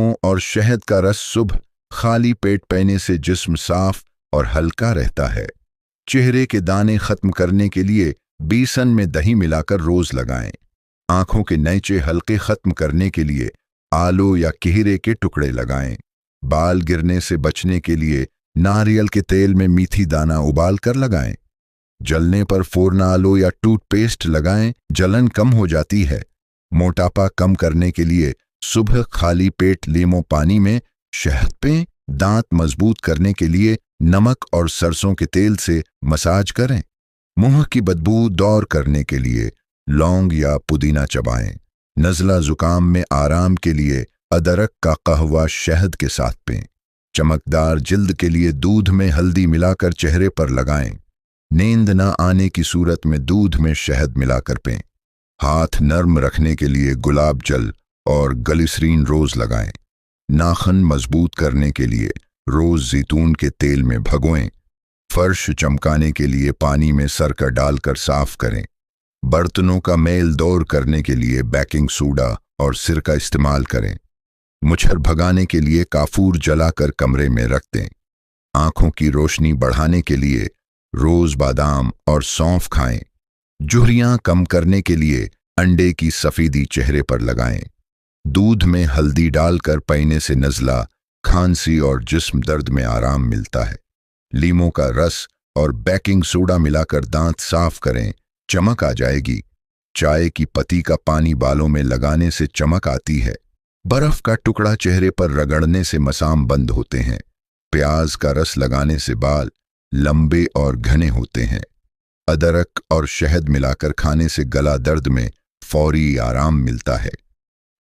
लीमों और शहद का रस सुबह खाली पेट पीने से जिस्म साफ और हल्का रहता है। चेहरे के दाने खत्म करने के लिए बेसन में दही मिलाकर रोज लगाएं। आंखों के नैचे हल्के खत्म करने के लिए आलू या केहरे के टुकड़े लगाएं। बाल गिरने से बचने के लिए नारियल के तेल में मीठी दाना उबाल कर लगाएं। जलने पर फोरन आलू या टूथपेस्ट लगाएं, जलन कम हो जाती है। मोटापा कम करने के लिए सुबह खाली पेट लीमो पानी में शहद पें। दांत मजबूत करने के लिए नमक और सरसों के तेल से मसाज करें। मुंह की बदबू दूर करने के लिए लौंग या पुदीना चबाएं। नज़ला जुकाम में आराम के लिए अदरक का कहवा शहद के साथ पें। चमकदार जिल्द के लिए दूध में हल्दी मिलाकर चेहरे पर लगाएं। नींद न आने की सूरत में दूध में शहद मिलाकर पें। हाथ नर्म रखने के लिए गुलाब जल और ग्लिसरीन रोज लगाएं। नाखून मजबूत करने के लिए रोज जैतून के तेल में भगोएं। फर्श चमकाने के लिए पानी में सरका डालकर साफ करें। बर्तनों का मैल दूर करने के लिए बेकिंग सोडा और सिरका इस्तेमाल करें। मच्छर भगाने के लिए काफूर जलाकर कमरे में रख दें। आंखों की रोशनी बढ़ाने के लिए रोज बादाम और सौंफ खाएं। झुर्रियां कम करने के लिए अंडे की सफेदी चेहरे पर लगाएं। दूध में हल्दी डालकर पीने से नज़ला, खांसी और जिस्म दर्द में आराम मिलता है। लीमों का रस और बेकिंग सोडा मिलाकर दांत साफ करें, चमक आ जाएगी। चाय की पत्ती का पानी बालों में लगाने से चमक आती है। बर्फ का टुकड़ा चेहरे पर रगड़ने से मसाम बंद होते हैं। प्याज का रस लगाने से बाल लंबे और घने होते हैं। अदरक और शहद मिलाकर खाने से गला दर्द में फौरी आराम मिलता है।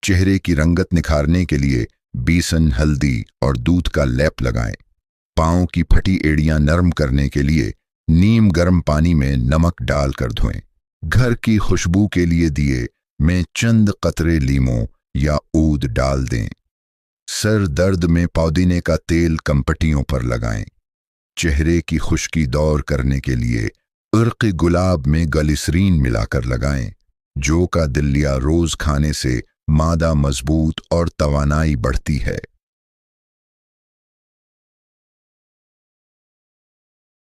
चेहरे की रंगत निखारने के लिए बेसन, हल्दी और दूध का लेप लगाएं। पांव की फटी एड़ियां नरम करने के लिए नीम गर्म पानी में नमक डालकर धोएं। घर की खुशबू के लिए दिए में चंद कतरे लीमों या ऊद डाल दें। सर दर्द में पुदीने का तेल कंपटियों पर लगाएं। चेहरे की खुश्की दूर करने के लिए इर्क़ गुलाब में ग्लिसरीन मिलाकर लगाएं। जौ का दलिया रोज खाने से मादा मजबूत और तवानाई बढ़ती है।